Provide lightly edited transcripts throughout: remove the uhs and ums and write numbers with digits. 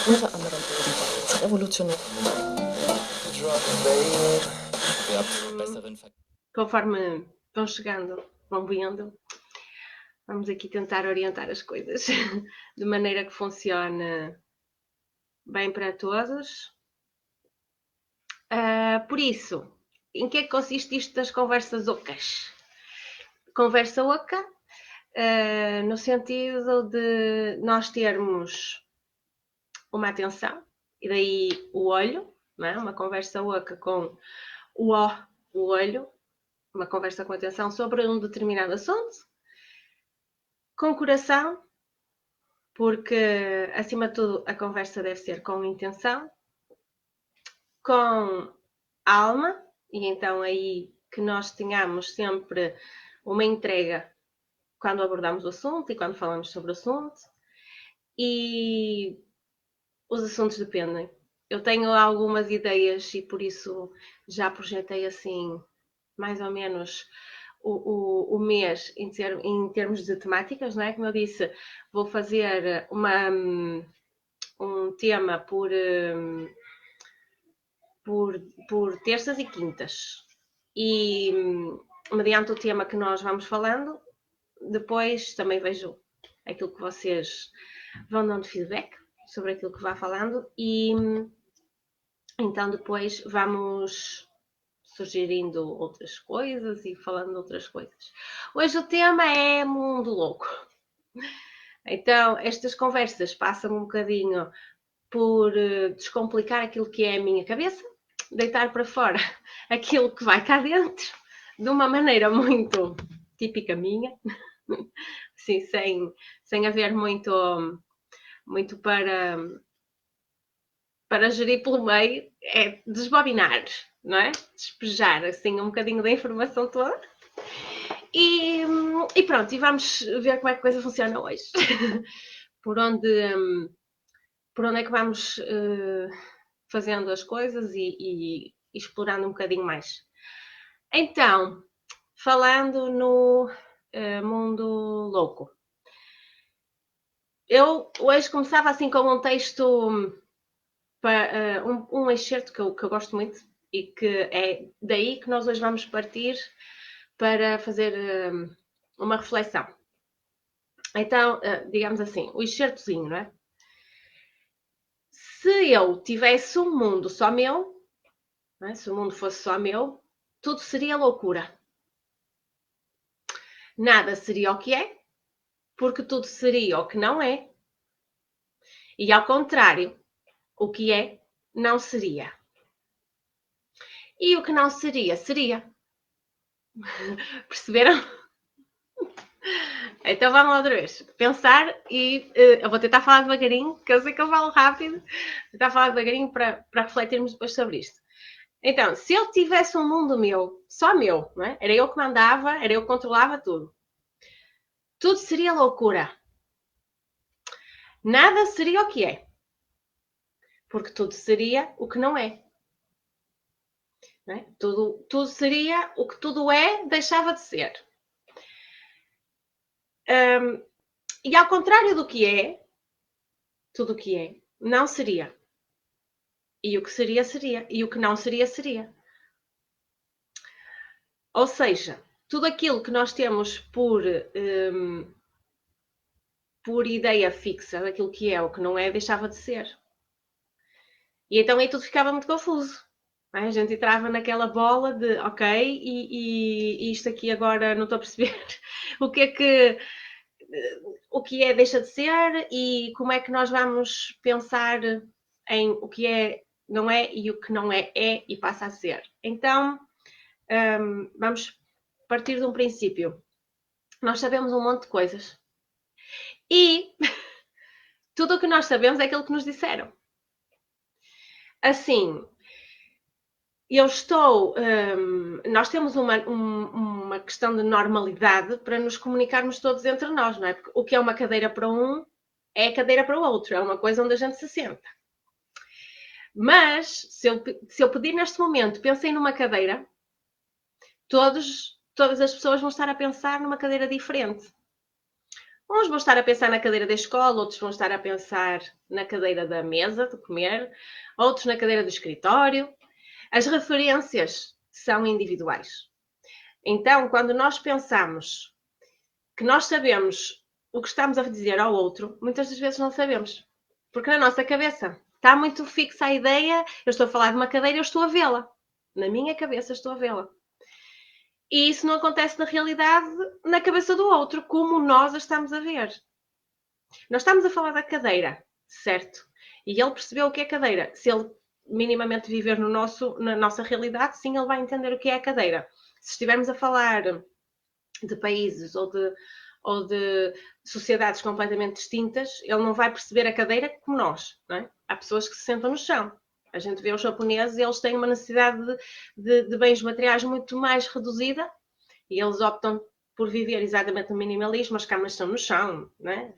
Unter anderem ebenfalls revolutionär. Conforme vão chegando, vão vindo, vamos aqui tentar orientar as coisas de maneira que funcione bem para todos. Por isso, em que é que consiste isto das conversas ocas? Conversa oca, no sentido de nós termos uma atenção, e daí o olho, não é? Uma conversa oca com o olho, uma conversa com atenção sobre um determinado assunto, com coração, porque acima de tudo a conversa deve ser com intenção, com alma, e então aí que nós tenhamos sempre uma entrega quando abordamos o assunto e quando falamos sobre o assunto. E os assuntos dependem. Eu tenho algumas ideias e por isso já projetei assim mais ou menos o mês em termos de temáticas, não é? Como eu disse, vou fazer um tema por terças e quintas. E mediante o tema que nós vamos falando, depois também vejo aquilo que vocês vão dando feedback sobre aquilo que vá falando e então depois vamos sugerindo outras coisas e falando outras coisas. Hoje o tema é mundo louco. Então, estas conversas passam um bocadinho por descomplicar aquilo que é a minha cabeça, deitar para fora aquilo que vai cá dentro, de uma maneira muito típica minha, assim, sem haver muito para gerir pelo meio, é desbobinar, não é? Despejar assim um bocadinho da informação toda. E pronto, e vamos ver como é que a coisa funciona hoje. por, onde, por onde é que vamos fazendo as coisas e explorando um bocadinho mais. Então, falando no mundo louco. Eu hoje começava assim com um texto, para, um excerto que eu gosto muito e que é daí que nós hoje vamos partir para fazer uma reflexão. Então, digamos assim, o excertozinho, não é? Se eu tivesse um mundo só meu, não é? Se o mundo fosse só meu, tudo seria loucura. Nada seria o que é, porque tudo seria o que não é. E ao contrário, o que é, não seria. E o que não seria, seria. Perceberam? Então vamos outra vez. Pensar e eu vou tentar falar devagarinho, que eu sei que eu falo rápido. Vou tentar falar devagarinho para refletirmos depois sobre isto. Então, se eu tivesse um mundo meu, só meu, não é? Era eu que mandava, era eu que controlava tudo. Tudo seria loucura. Nada seria o que é. Porque tudo seria o que não é. Não é? Tudo seria o que tudo é, deixava de ser. E ao contrário do que é, tudo o que é, não seria. E o que seria, seria. E o que não seria, seria. Ou seja, tudo aquilo que nós temos por ideia fixa daquilo que é ou que não é, deixava de ser. E então aí tudo ficava muito confuso. A gente entrava naquela bola de ok, e isto aqui agora não estou a perceber o que é deixa de ser e como é que nós vamos pensar em o que é não é e o que não é é e passa a ser. Então vamos partir de um princípio. Nós sabemos um monte de coisas e tudo o que nós sabemos é aquilo que nos disseram. Assim, nós temos uma questão de normalidade para nos comunicarmos todos entre nós, não é? Porque o que é uma cadeira para um é cadeira para o outro, é uma coisa onde a gente se senta. Mas, se eu pedir neste momento, pensem numa cadeira, todas as pessoas vão estar a pensar numa cadeira diferente. Uns vão estar a pensar na cadeira da escola, outros vão estar a pensar na cadeira da mesa de comer, outros na cadeira do escritório. As referências são individuais. Então, quando nós pensamos que nós sabemos o que estamos a dizer ao outro, muitas das vezes não sabemos. Porque na nossa cabeça está muito fixa a ideia, eu estou a falar de uma cadeira, eu estou a vê-la. Na minha cabeça estou a vê-la. E isso não acontece na realidade na cabeça do outro, como nós a estamos a ver. Nós estamos a falar da cadeira, certo? E ele percebeu o que é cadeira. Se ele minimamente viver na nossa realidade, sim, ele vai entender o que é a cadeira. Se estivermos a falar de países ou de sociedades completamente distintas, ele não vai perceber a cadeira como nós. Não é? Há pessoas que se sentam no chão. A gente vê os japoneses e eles têm uma necessidade de bens materiais muito mais reduzida e eles optam por viver exatamente no minimalismo. As camas estão no chão, né?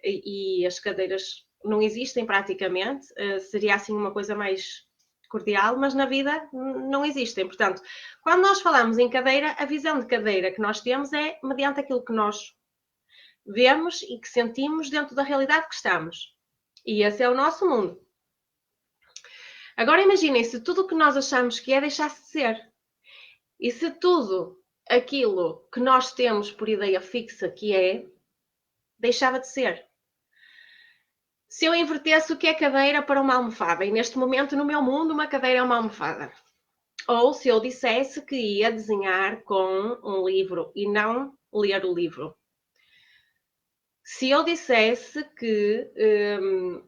E as cadeiras não existem praticamente. Seria assim uma coisa mais cordial, mas na vida não existem. Portanto, quando nós falamos em cadeira, a visão de cadeira que nós temos é mediante aquilo que nós vemos e que sentimos dentro da realidade que estamos. E esse é o nosso mundo. Agora imaginem se tudo o que nós achamos que é deixasse de ser. E se tudo aquilo que nós temos por ideia fixa que é, deixava de ser. Se eu invertesse o que é cadeira para uma almofada, e neste momento no meu mundo uma cadeira é uma almofada. Ou se eu dissesse que ia desenhar com um livro e não ler o livro. Se eu dissesse que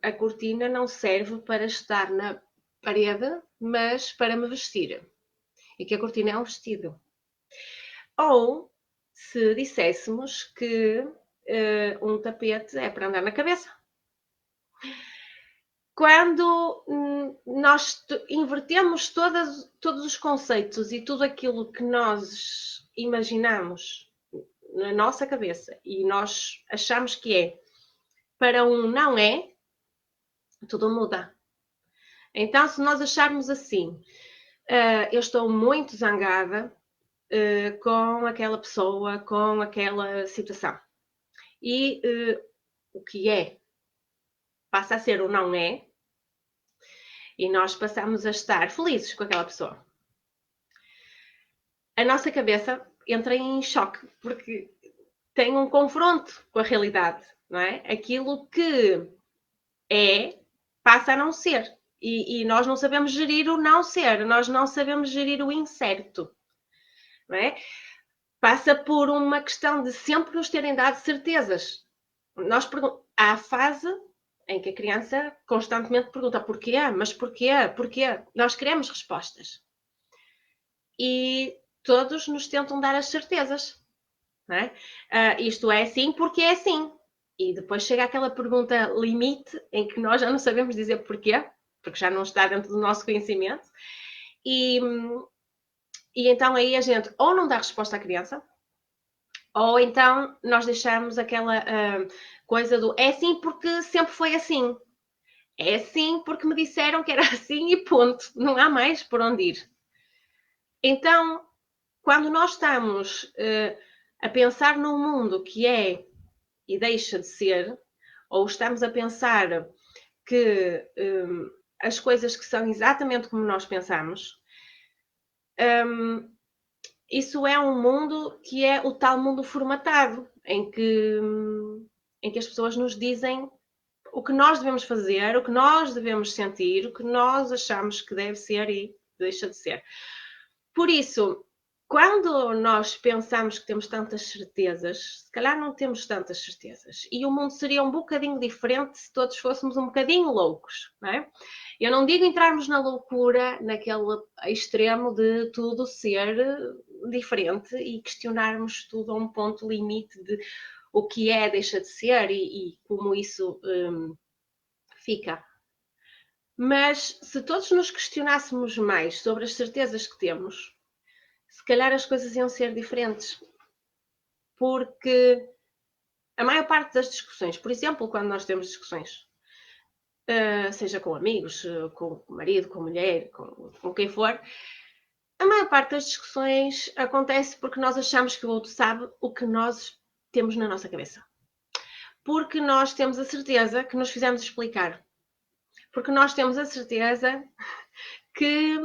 a cortina não serve para estar na parede, mas para me vestir. E que a cortina é um vestido. Ou se disséssemos que um tapete é para andar na cabeça. Quando nós invertemos todos os conceitos e tudo aquilo que nós imaginamos na nossa cabeça e nós achamos que é, para um não é, tudo muda. Então, se nós acharmos assim, eu estou muito zangada com aquela pessoa, com aquela situação. E o que é passa a ser o não é, e nós passamos a estar felizes com aquela pessoa. A nossa cabeça entra em choque, porque tem um confronto com a realidade, não é? Aquilo que é, passa a não ser. E nós não sabemos gerir o não ser, nós não sabemos gerir o incerto, não é? Passa por uma questão de sempre nos terem dado certezas. Há a fase em que a criança constantemente pergunta porquê, mas porquê, porquê? Nós queremos respostas. E todos nos tentam dar as certezas. Não é? Isto é assim porque é assim. E depois chega aquela pergunta limite em que nós já não sabemos dizer porquê, porque já não está dentro do nosso conhecimento. E então aí a gente ou não dá resposta à criança, ou então nós deixamos aquela coisa do é assim porque sempre foi assim. É assim porque me disseram que era assim e ponto. Não há mais por onde ir. Então, quando nós estamos a pensar num mundo que é e deixa de ser, ou estamos a pensar que as coisas que são exatamente como nós pensamos, isso é um mundo que é o tal mundo formatado, em que as pessoas nos dizem o que nós devemos fazer, o que nós devemos sentir, o que nós achamos que deve ser e deixa de ser. Por isso, quando nós pensamos que temos tantas certezas, se calhar não temos tantas certezas. E o mundo seria um bocadinho diferente se todos fôssemos um bocadinho loucos, não é? Eu não digo entrarmos na loucura, naquele extremo de tudo ser diferente e questionarmos tudo a um ponto limite de o que é, deixa de ser e como isso fica. Mas se todos nos questionássemos mais sobre as certezas que temos, se calhar as coisas iam ser diferentes. Porque a maior parte das discussões, por exemplo, quando nós temos discussões, seja com amigos, com o marido, com a mulher, com quem for, a maior parte das discussões acontece porque nós achamos que o outro sabe o que nós temos na nossa cabeça. Porque nós temos a certeza que nos fizemos explicar. Porque nós temos a certeza que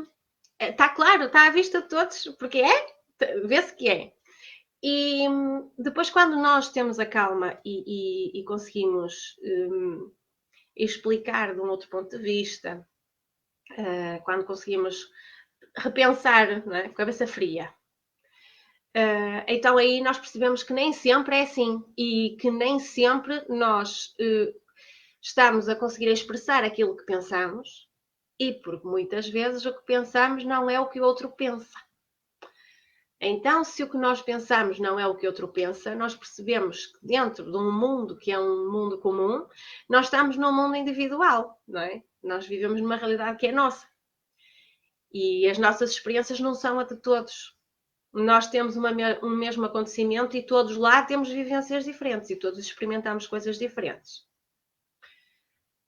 está claro, está à vista de todos, porque vê-se que é. E depois, quando nós temos a calma e conseguimos explicar de um outro ponto de vista, quando conseguimos repensar, não é? Com a cabeça fria, então aí nós percebemos que nem sempre é assim e que nem sempre nós estamos a conseguir expressar aquilo que pensamos e porque muitas vezes o que pensamos não é o que o outro pensa. Então, se o que nós pensamos não é o que o outro pensa, nós percebemos que dentro de um mundo que é um mundo comum, nós estamos num mundo individual, não é? Nós vivemos numa realidade que é nossa. E as nossas experiências não são a de todos. Nós temos um mesmo acontecimento e todos lá temos vivências diferentes e todos experimentamos coisas diferentes.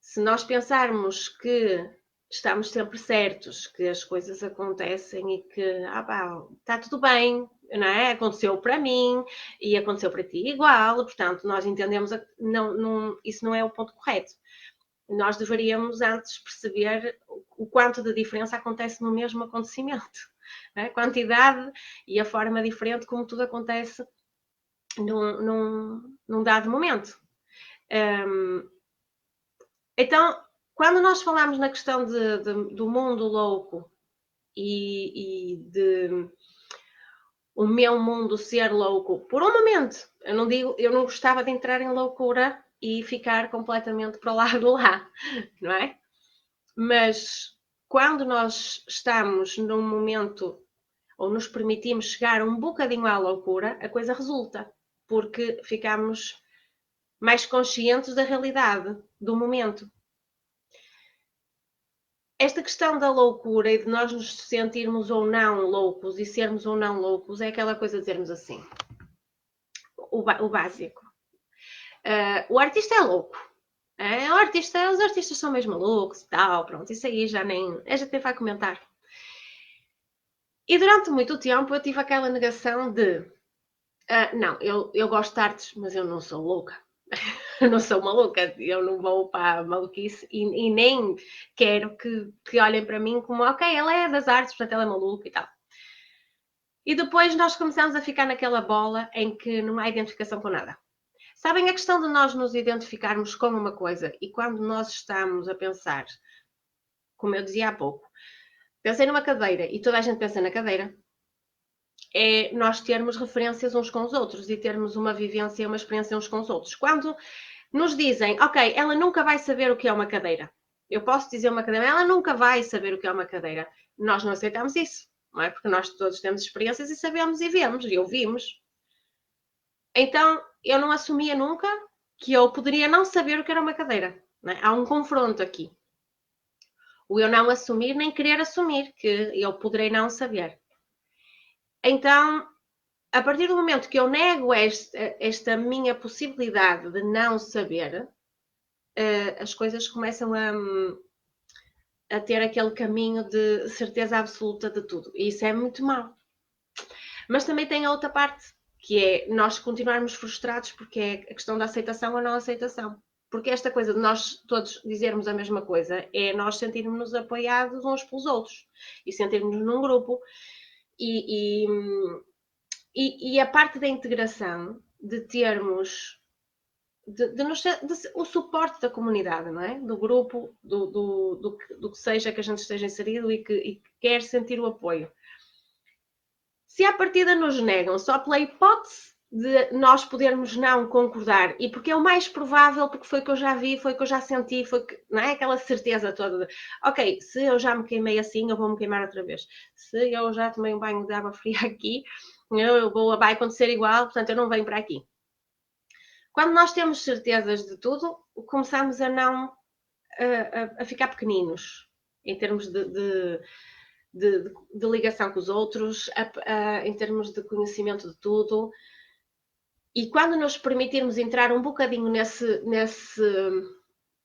Se nós pensarmos que estamos sempre certos, que as coisas acontecem e que está tudo bem, não é? Aconteceu para mim e aconteceu para ti igual, portanto, nós entendemos, isso não é o ponto correto. Nós deveríamos antes perceber o quanto de diferença acontece no mesmo acontecimento. A quantidade e a forma diferente como tudo acontece num dado momento. Então, quando nós falamos na questão do mundo louco e de o meu mundo ser louco, por um momento, eu não gostava de entrar em loucura e ficar completamente para o lado de lá, não é? Mas quando nós estamos num momento ou nos permitimos chegar um bocadinho à loucura, a coisa resulta, porque ficamos mais conscientes da realidade, do momento. Esta questão da loucura e de nós nos sentirmos ou não loucos e sermos ou não loucos é aquela coisa de dizermos assim, o básico. O artista é louco. Os artistas são mesmo loucos e tal, pronto, isso aí já nem... A gente nem vai comentar. E durante muito tempo eu tive aquela negação de não, eu gosto de artes, mas eu não sou louca. Eu não sou maluca, eu não vou para a maluquice e nem quero que olhem para mim como, ok, ela é das artes, portanto ela é maluca e tal. E depois nós começamos a ficar naquela bola em que não há identificação com nada. Sabem a questão de nós nos identificarmos com uma coisa e quando nós estamos a pensar, como eu dizia há pouco, pensei numa cadeira e toda a gente pensa na cadeira, é nós termos referências uns com os outros e termos uma vivência, uma experiência uns com os outros. Quando nos dizem, ok, ela nunca vai saber o que é uma cadeira. Eu posso dizer uma cadeira, ela nunca vai saber o que é uma cadeira. Nós não aceitamos isso, não é? Porque nós todos temos experiências e sabemos e vemos e ouvimos. Então, eu não assumia nunca que eu poderia não saber o que era uma cadeira. Não é? Há um confronto aqui. O eu não assumir nem querer assumir que eu poderei não saber. Então, a partir do momento que eu nego esta minha possibilidade de não saber, as coisas começam a ter aquele caminho de certeza absoluta de tudo. E isso é muito mau. Mas também tem a outra parte, que é nós continuarmos frustrados porque é a questão da aceitação ou não aceitação. Porque esta coisa de nós todos dizermos a mesma coisa é nós sentirmos-nos apoiados uns pelos outros e sentirmos-nos num grupo e a parte da integração, de termos o suporte da comunidade, não é? Do grupo, do que seja que a gente esteja inserido e que quer sentir o apoio. Se à partida nos negam só pela hipótese de nós podermos não concordar, e porque é o mais provável, porque foi o que eu já vi, foi o que eu já senti, foi que, não é? Aquela certeza toda de, ok, se eu já me queimei assim, eu vou me queimar outra vez. Se eu já tomei um banho de água fria aqui, vai acontecer igual, portanto eu não venho para aqui. Quando nós temos certezas de tudo, começamos a ficar pequeninos, em termos de ligação com os outros, em termos de conhecimento de tudo. E quando nos permitirmos entrar um bocadinho nesse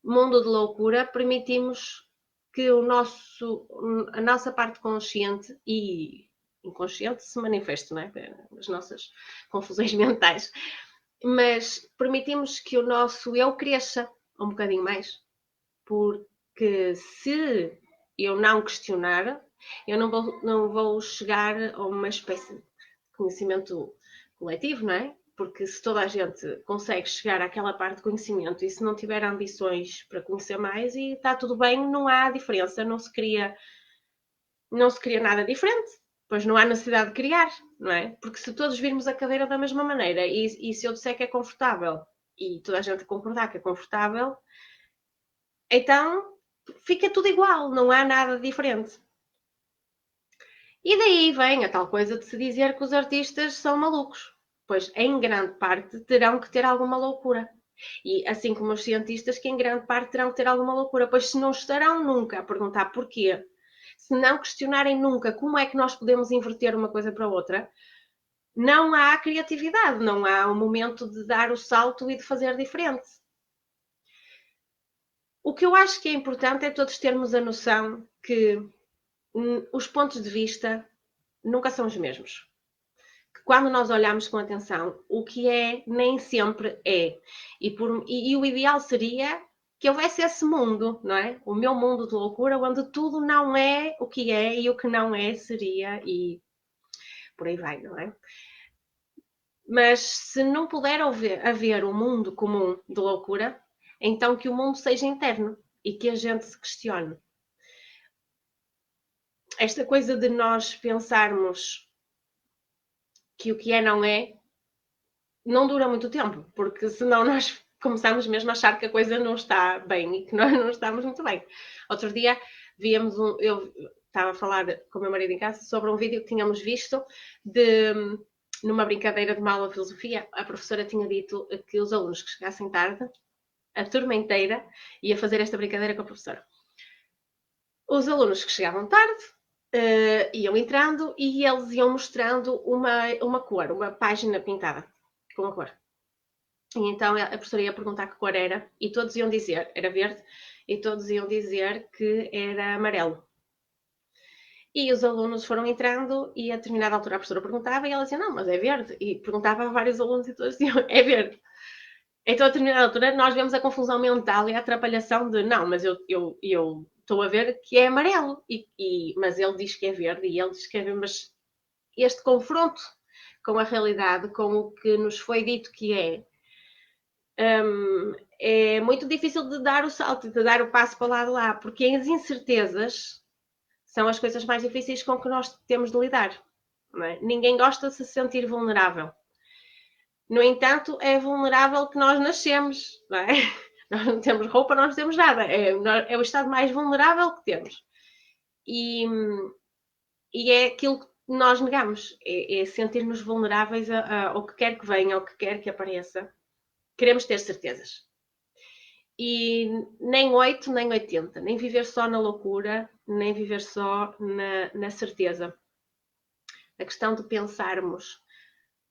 mundo de loucura, permitimos que a nossa parte consciente e inconsciente se manifeste, não é? As nossas confusões mentais. mas permitimos que o nosso eu cresça um bocadinho mais. Porque se eu não questionar, eu não vou chegar a uma espécie de conhecimento coletivo, não é? Porque se toda a gente consegue chegar àquela parte de conhecimento e se não tiver ambições para conhecer mais, e está tudo bem, não há diferença, não se cria nada diferente, pois não há necessidade de criar, não é? Porque se todos virmos a cadeira da mesma maneira e se eu disser que é confortável e toda a gente concordar que é confortável, então fica tudo igual, não há nada diferente. E daí vem a tal coisa de se dizer que os artistas são malucos, pois em grande parte terão que ter alguma loucura. E assim como os cientistas, que em grande parte terão que ter alguma loucura, pois se não estarão nunca a perguntar porquê, se não questionarem nunca como é que nós podemos inverter uma coisa para outra, não há criatividade, não há um momento de dar o salto e de fazer diferente. O que eu acho que é importante é todos termos a noção que os pontos de vista nunca são os mesmos. Que quando nós olhamos com atenção, o que é nem sempre é. E o ideal seria que houvesse esse mundo, não é? O meu mundo de loucura, onde tudo não é o que é e o que não é seria, e por aí vai, não é? Mas se não puder haver um mundo comum de loucura, então que o mundo seja interno e que a gente se questione. Esta coisa de nós pensarmos que o que é não é, não dura muito tempo, porque senão nós começamos mesmo a achar que a coisa não está bem e que nós não estamos muito bem. Outro dia eu estava a falar com o meu marido em casa sobre um vídeo que tínhamos visto de numa brincadeira de uma aula de filosofia, a professora tinha dito que os alunos que chegassem tarde, a turma inteira ia fazer esta brincadeira com a professora. Os alunos que chegavam tarde iam entrando e eles iam mostrando uma cor, uma página pintada com uma cor. E então a professora ia perguntar que cor era e todos iam dizer, era verde, e todos iam dizer que era amarelo. E os alunos foram entrando e a determinada altura a professora perguntava e ela dizia, não, mas é verde. E perguntava a vários alunos e todos diziam, é verde. Então a determinada altura nós vemos a confusão mental e a atrapalhação de, não, mas eu estou a ver que é amarelo, mas ele diz que é verde e ele diz que é verde, mas este confronto com a realidade, com o que nos foi dito que é muito difícil de dar o salto, de dar o passo para lá de lá, porque as incertezas são as coisas mais difíceis com que nós temos de lidar. Não é? Ninguém gosta de se sentir vulnerável. No entanto, é vulnerável que nós nascemos, não é? Nós não temos roupa, nós não temos nada. É o estado mais vulnerável que temos. E é aquilo que nós negamos. É sentir-nos vulneráveis ao que quer que venha, ao que quer que apareça. Queremos ter certezas. E nem 8, nem 80. Nem viver só na loucura, nem viver só na certeza. A questão de pensarmos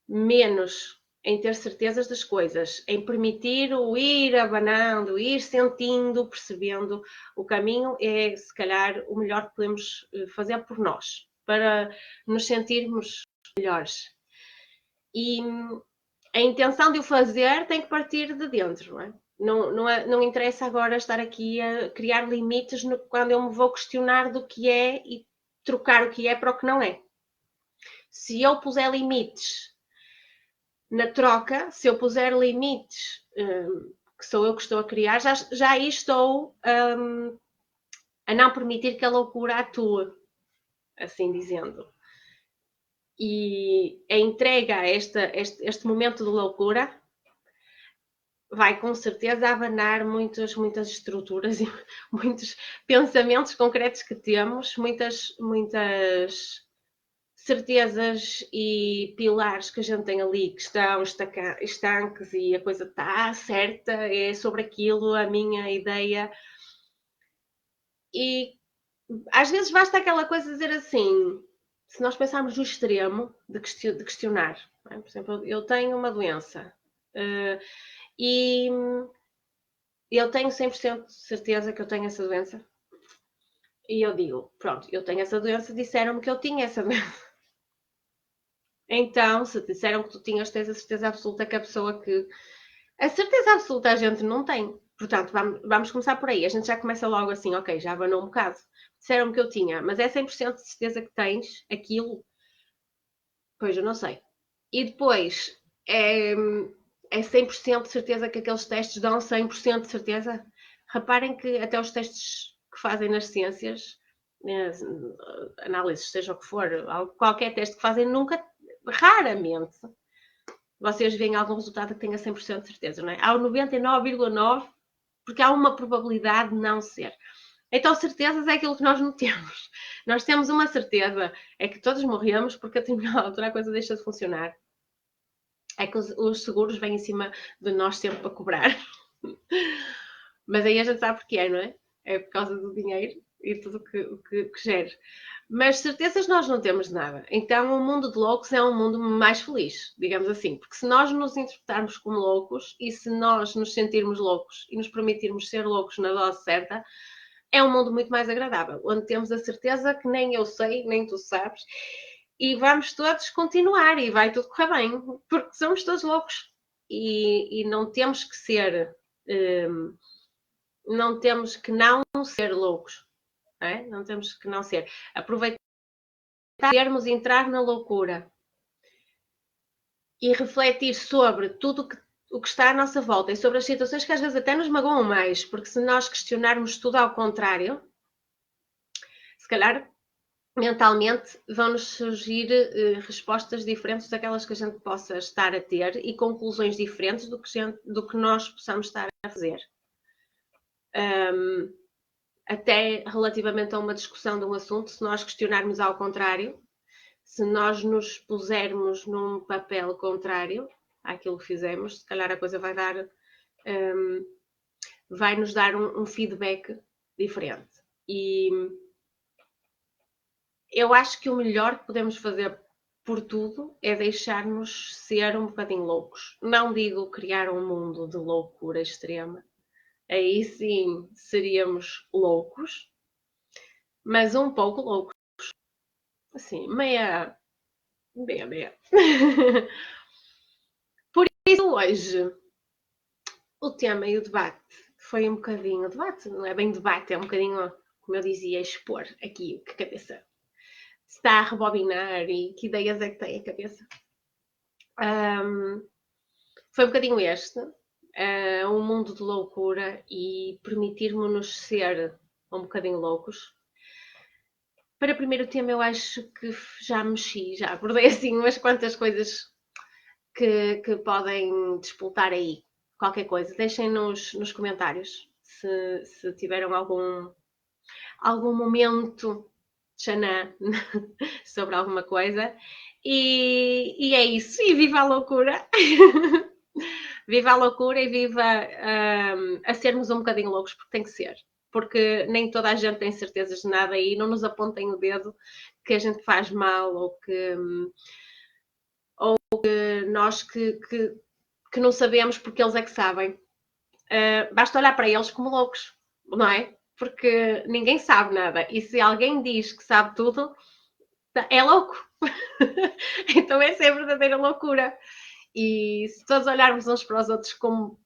menos em ter certezas das coisas, em permitir o ir abanando, ir sentindo, percebendo o caminho, é se calhar o melhor que podemos fazer por nós, para nos sentirmos melhores. E a intenção de o fazer tem que partir de dentro, não é? Não interessa agora estar aqui a criar limites quando eu me vou questionar do que é e trocar o que é para o que não é. Se eu puser limites na troca, se eu puser limites, que sou eu que estou a criar, já aí estou a não permitir que a loucura atue, assim dizendo. E a entrega a este momento de loucura vai com certeza abanar muitas estruturas e muitos pensamentos concretos que temos, muitas certezas e pilares que a gente tem ali que estão estanques e a coisa está certa, é sobre aquilo a minha ideia. E às vezes basta aquela coisa de dizer assim, se nós pensarmos no extremo de questionar, é? Por exemplo, eu tenho uma doença e eu tenho 100% de certeza que eu tenho essa doença. E eu digo, pronto, eu tenho essa doença, disseram-me que eu tinha essa doença. Então, se te disseram que tu tinhas, tens a certeza absoluta que a pessoa que... A certeza absoluta a gente não tem. Portanto, vamos começar por aí. A gente já começa logo assim, ok, já abanou um bocado. Disseram-me que eu tinha, mas é 100% de certeza que tens aquilo? Pois, eu não sei. E depois, é 100% de certeza que aqueles testes dão 100% de certeza? Reparem que até os testes que fazem nas ciências, análises, seja o que for, qualquer teste que fazem, nunca, raramente, vocês veem algum resultado que tenha 100% de certeza, não é? Há o 99,9%, porque há uma probabilidade de não ser. Então, certezas é aquilo que nós não temos. Nós temos uma certeza, é que todos morremos porque a determinada altura a coisa deixa de funcionar. É que os seguros vêm em cima de nós sempre para cobrar. Mas aí a gente sabe porquê, não é? É por causa do dinheiro e tudo que gera. Mas certezas nós não temos nada. Então o mundo de loucos é um mundo mais feliz, digamos assim. Porque se nós nos interpretarmos como loucos e se nós nos sentirmos loucos e nos permitirmos ser loucos na dose certa, é um mundo muito mais agradável, onde temos a certeza que nem eu sei, nem tu sabes, e vamos todos continuar e vai tudo correr bem, porque somos todos loucos e não temos que ser, não temos que não ser loucos, não é? Não temos que não ser. Aproveitar, termos entrar na loucura e refletir sobre tudo o que está à nossa volta e sobre as situações que às vezes até nos magoam mais, porque se nós questionarmos tudo ao contrário, se calhar mentalmente vão-nos surgir respostas diferentes daquelas que a gente possa estar a ter e conclusões diferentes do que nós possamos estar a fazer. Até relativamente a uma discussão de um assunto, se nós questionarmos ao contrário, se nós nos pusermos num papel contrário àquilo que fizemos, se calhar a coisa vai dar, vai nos dar um feedback diferente. E eu acho que o melhor que podemos fazer por tudo é deixar-nos ser um bocadinho loucos. Não digo criar um mundo de loucura extrema. Aí sim seríamos loucos, mas um pouco loucos. Assim, meia. Por isso, hoje, o tema e o debate foi um bocadinho. Debate não é bem debate, é um bocadinho, como eu dizia, expor aqui o que a cabeça está a rebobinar e que ideias é que tem a cabeça. Foi um bocadinho este, um mundo de loucura e permitirmos-nos ser um bocadinho loucos. Para o primeiro tema eu acho que já mexi, já abordei assim umas quantas coisas que podem despoltar aí. Qualquer coisa, deixem nos comentários se tiveram algum momento tchanã sobre alguma coisa. E é isso, e viva a loucura! Viva a loucura e viva a sermos um bocadinho loucos, porque tem que ser. Porque nem toda a gente tem certezas de nada e não nos apontem o dedo que a gente faz mal ou que nós que não sabemos porque eles é que sabem. Basta olhar para eles como loucos, não é? Porque ninguém sabe nada. E se alguém diz que sabe tudo, é louco. Então essa é a verdadeira loucura. E se todos olharmos uns para os outros como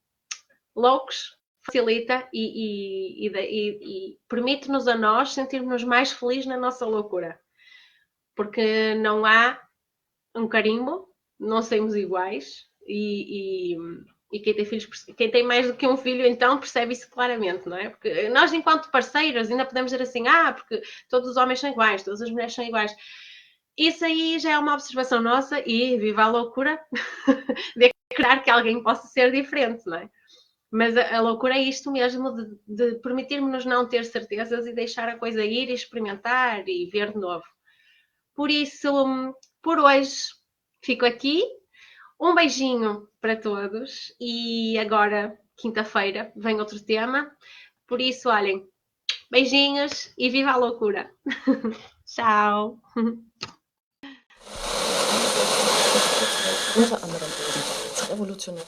loucos, facilita e permite-nos a nós sentirmos mais felizes na nossa loucura. Porque não há um carimbo, não somos iguais e quem tem filhos, quem tem mais do que um filho, então percebe isso claramente, não é? Porque nós, enquanto parceiros, ainda podemos dizer assim, porque todos os homens são iguais, todas as mulheres são iguais. Isso aí já é uma observação nossa e viva a loucura de acreditar que alguém possa ser diferente, não é? Mas a loucura é isto mesmo de permitirmos-nos não ter certezas e deixar a coisa ir e experimentar e ver de novo. Por isso, por hoje, fico aqui. Um beijinho para todos e agora, quinta-feira, vem outro tema. Por isso, olhem, beijinhos e viva a loucura! Tchau! Unter anderem ebenfalls evolutionär.